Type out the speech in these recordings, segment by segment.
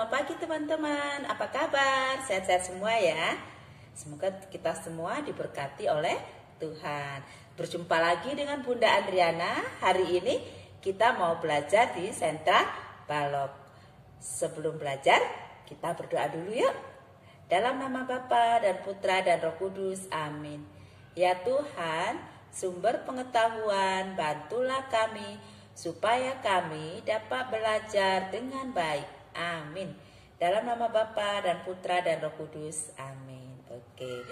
Selamat pagi teman-teman, apa kabar? Sehat-sehat semua ya. Semoga kita semua diberkati oleh Tuhan. Berjumpa lagi dengan Bunda Andriana. Hari ini kita mau belajar di Sentra Balok. Sebelum belajar, kita berdoa dulu yuk. Dalam nama Bapa dan Putra dan Roh Kudus, amin. Ya Tuhan, sumber pengetahuan, bantulah kami supaya kami dapat belajar dengan baik. Amin. Dalam nama Bapa dan Putra dan Roh Kudus. Amin. Oke.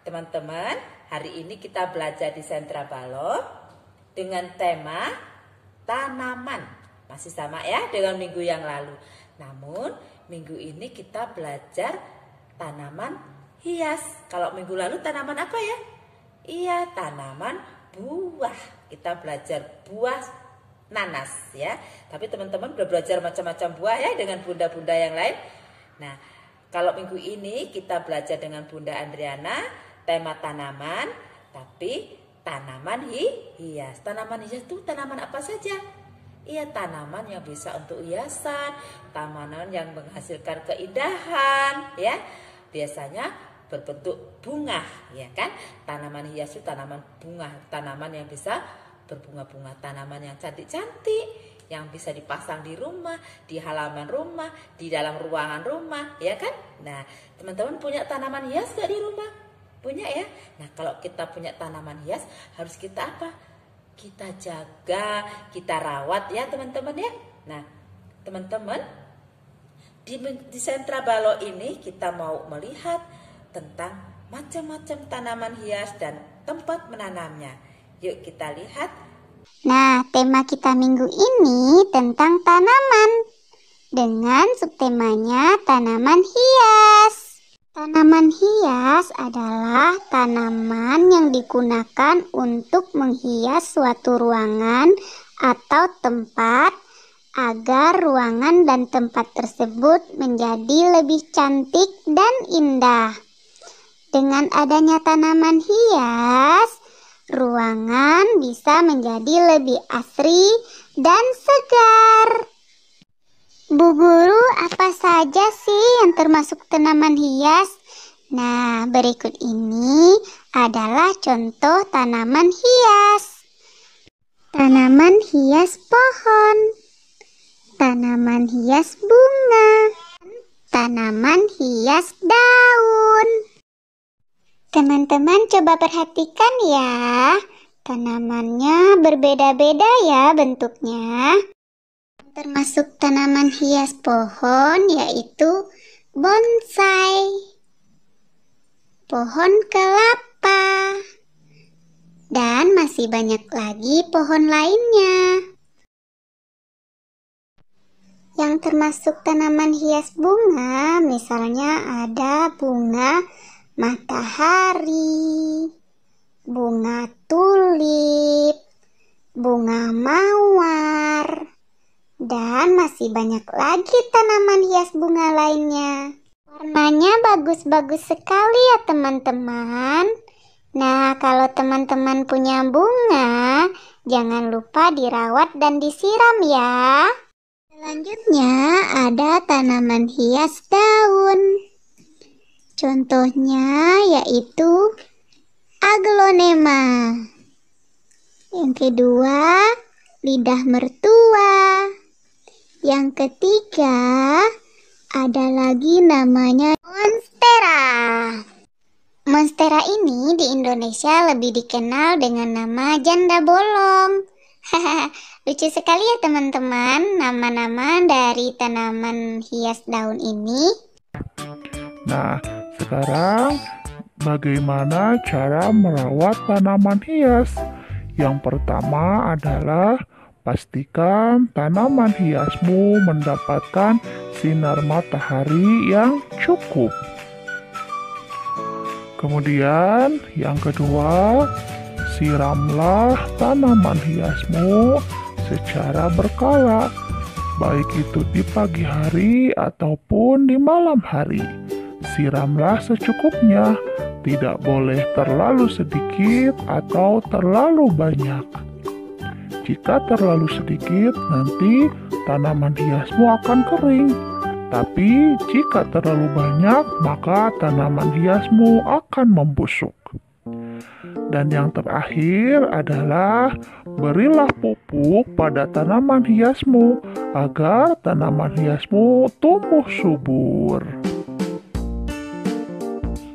Teman-teman, hari ini kita belajar di Sentra Balok dengan tema tanaman. Masih sama ya dengan minggu yang lalu. Namun, minggu ini kita belajar tanaman hias. Kalau minggu lalu tanaman apa ya? Iya, tanaman buah. Kita belajar buah nanas ya. Tapi teman-teman udah belajar macam-macam buah ya dengan bunda-bunda yang lain. Nah, kalau minggu ini kita belajar dengan Bunda Andriana tema tanaman, tapi tanaman hias. Tanaman hias itu tanaman apa saja? Iya, tanaman yang bisa untuk hiasan, tanaman yang menghasilkan keindahan ya. Biasanya berbentuk bunga ya kan. Tanaman hias itu tanaman bunga, tanaman yang bisa berbunga-bunga, tanaman yang cantik-cantik, yang bisa dipasang di rumah, di halaman rumah, di dalam ruangan rumah, ya kan? Nah, teman-teman punya tanaman hias gak di rumah? Punya ya? Nah, kalau kita punya tanaman hias, harus kita apa? Kita jaga, kita rawat ya teman-teman ya. Nah, teman-teman, di Sentra Balok ini kita mau melihat tentang macam-macam tanaman hias dan tempat menanamnya. Yuk kita lihat. Nah, tema kita minggu ini tentang tanaman dengan subtemanya tanaman hias. Tanaman hias adalah tanaman yang digunakan untuk menghias suatu ruangan atau tempat agar ruangan dan tempat tersebut menjadi lebih cantik dan indah. Dengan adanya tanaman hias, ruangan bisa menjadi lebih asri dan segar. Bu Guru, apa saja sih yang termasuk tanaman hias? Nah, berikut ini adalah contoh tanaman hias. Tanaman hias pohon, tanaman hias bunga, tanaman hias daun. Teman-teman coba perhatikan ya, tanamannya berbeda-beda ya bentuknya. Termasuk tanaman hias pohon yaitu bonsai, pohon kelapa, dan masih banyak lagi pohon lainnya. Yang termasuk tanaman hias bunga, misalnya ada bunga matahari, bunga tulip, bunga mawar, dan masih banyak lagi tanaman hias bunga lainnya. Warnanya bagus-bagus sekali ya teman-teman. Nah, kalau teman-teman punya bunga, jangan lupa dirawat dan disiram ya. Selanjutnya ada tanaman hias daun. Contohnya yaitu aglonema. Yang kedua, lidah mertua. Yang ketiga, ada lagi namanya monstera. Monstera ini di Indonesia lebih dikenal dengan nama janda bolong. Lucu sekali ya teman-teman, nama-nama dari tanaman hias daun ini. Nah, sekarang bagaimana cara merawat tanaman hias? Yang pertama adalah pastikan tanaman hiasmu mendapatkan sinar matahari yang cukup. Kemudian yang kedua, siramlah tanaman hiasmu secara berkala, baik itu di pagi hari ataupun di malam hari. Siramlah secukupnya, tidak boleh terlalu sedikit atau terlalu banyak. Jika terlalu sedikit, nanti tanaman hiasmu akan kering. Tapi jika terlalu banyak, maka tanaman hiasmu akan membusuk. Dan yang terakhir adalah berilah pupuk pada tanaman hiasmu agar tanaman hiasmu tumbuh subur.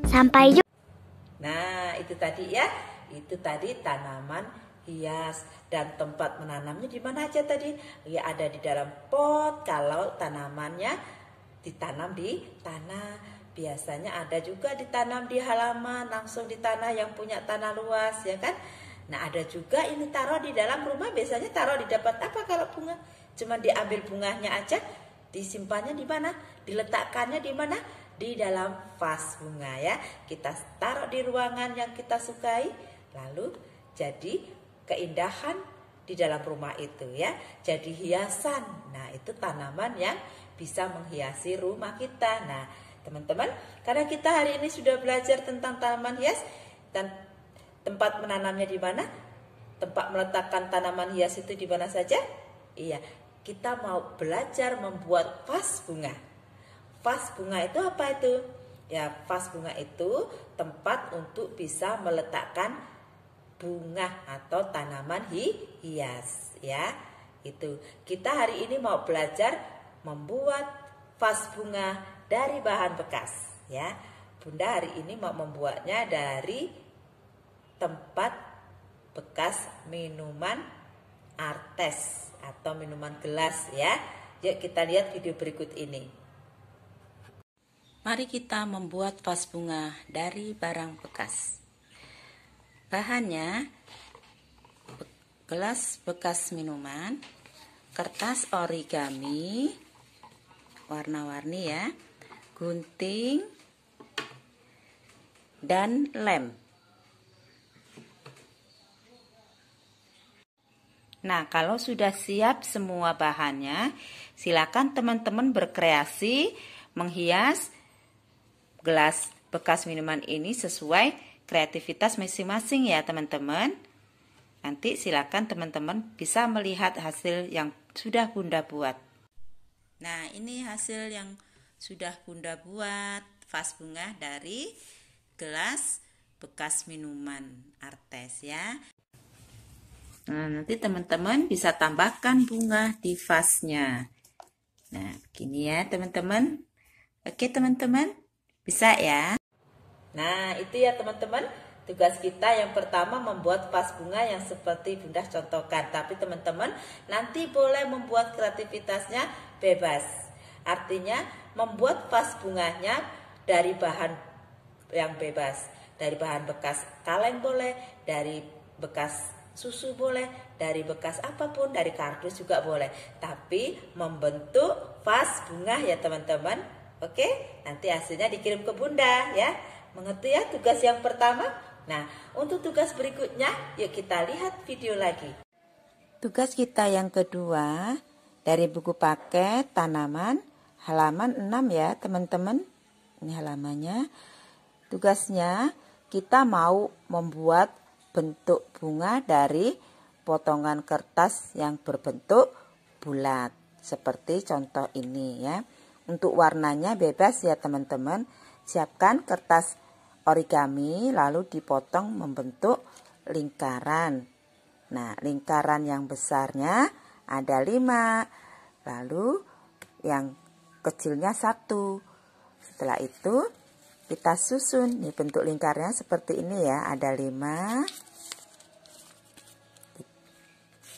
Sampai jumpa. Nah, itu tadi ya. Itu tadi tanaman hias. Dan tempat menanamnya di mana aja tadi? Ya, ada di dalam pot kalau tanamannya ditanam di tanah. Biasanya ada juga ditanam di halaman, langsung di tanah yang punya tanah luas, ya kan? Nah, ada juga ini taruh di dalam rumah. Biasanya taruh di dapat apa kalau bunga? Cuma diambil bunganya aja, disimpannya di mana? Diletakkannya di mana? Di dalam vas bunga ya. Kita taruh di ruangan yang kita sukai, lalu jadi keindahan di dalam rumah itu ya. Jadi hiasan. Nah, itu tanaman yang bisa menghiasi rumah kita. Nah, teman-teman, karena kita hari ini sudah belajar tentang tanaman hias dan tempat menanamnya di mana, tempat meletakkan tanaman hias itu di mana saja. Iya, kita mau belajar membuat vas bunga. Vas bunga itu apa itu? Ya, vas bunga itu tempat untuk bisa meletakkan bunga atau tanaman hias. Ya, itu. Kita hari ini mau belajar membuat vas bunga dari bahan bekas ya. Bunda hari ini mau membuatnya dari tempat bekas minuman Artes atau minuman gelas ya. Yuk kita lihat video berikut ini. Mari kita membuat vas bunga dari barang bekas. Bahannya gelas bekas minuman, kertas origami warna-warni ya, gunting, dan lem. Nah, kalau sudah siap semua bahannya, silakan teman-teman berkreasi menghias gelas bekas minuman ini sesuai kreativitas masing-masing ya teman-teman. Nanti silakan teman-teman bisa melihat hasil yang sudah Bunda buat. Nah, ini hasil yang sudah Bunda buat, vas bunga dari gelas bekas minuman Artes ya. Nah, nanti teman-teman bisa tambahkan bunga di vasnya. Nah, begini ya teman-teman. Oke teman-teman, bisa ya. Nah, itu ya teman-teman. Tugas kita yang pertama membuat vas bunga yang seperti Bunda contohkan. Tapi teman-teman nanti boleh membuat kreativitasnya bebas. Artinya membuat vas bunganya dari bahan yang bebas. Dari bahan bekas kaleng boleh, dari bekas susu boleh, dari bekas apapun, dari kardus juga boleh. Tapi membentuk vas bunga ya teman-teman. Oke, nanti hasilnya dikirim ke Bunda ya. Mengerti ya tugas yang pertama? Nah, untuk tugas berikutnya, yuk kita lihat video lagi. Tugas kita yang kedua dari buku paket tanaman halaman 6 ya teman-teman. Ini halamannya. Tugasnya kita mau membuat bentuk bunga dari potongan kertas yang berbentuk bulat. Seperti contoh ini ya. Untuk warnanya bebas ya teman-teman. Siapkan kertas origami lalu dipotong membentuk lingkaran. Nah, lingkaran yang besarnya ada 5. Lalu yang kecilnya 1. Setelah itu kita susun. Nih bentuk lingkarnya seperti ini ya, ada 5.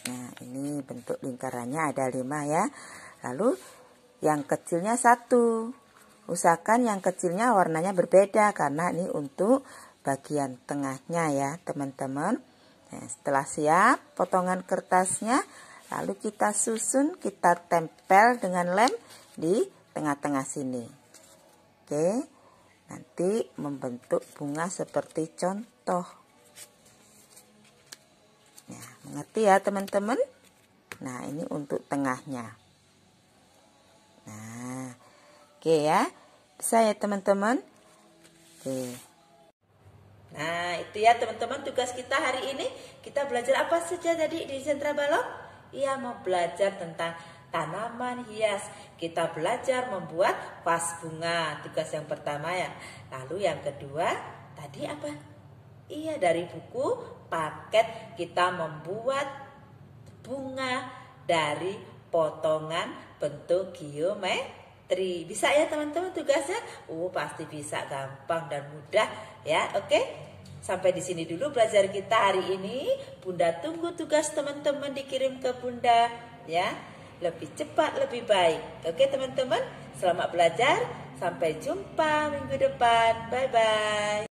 Nah, ini bentuk lingkarannya ada 5 ya. Lalu yang kecilnya 1. Usahakan yang kecilnya warnanya berbeda karena ini untuk bagian tengahnya ya teman-teman. Nah, setelah siap potongan kertasnya, lalu kita susun, kita tempel dengan lem di tengah-tengah sini. Oke, nanti membentuk bunga seperti contoh. Nah, mengerti ya teman-teman? Nah, ini untuk tengahnya. Nah, oke ya. Bisa ya teman-teman? Oke. Nah, itu ya teman-teman tugas kita hari ini. Kita belajar apa saja tadi di Sentra Balok? Iya, mau belajar tentang tanaman hias. Kita belajar membuat vas bunga, tugas yang pertama ya. Lalu yang kedua, tadi apa? Iya, dari buku paket kita membuat bunga dari potongan bentuk geometri. Bisa ya teman-teman tugasnya? Pasti bisa, gampang dan mudah ya. Oke. Sampai di sini dulu belajar kita hari ini. Bunda tunggu tugas teman-teman dikirim ke Bunda ya. Lebih cepat, lebih baik. Oke teman-teman, selamat belajar. Sampai jumpa minggu depan. Bye-bye.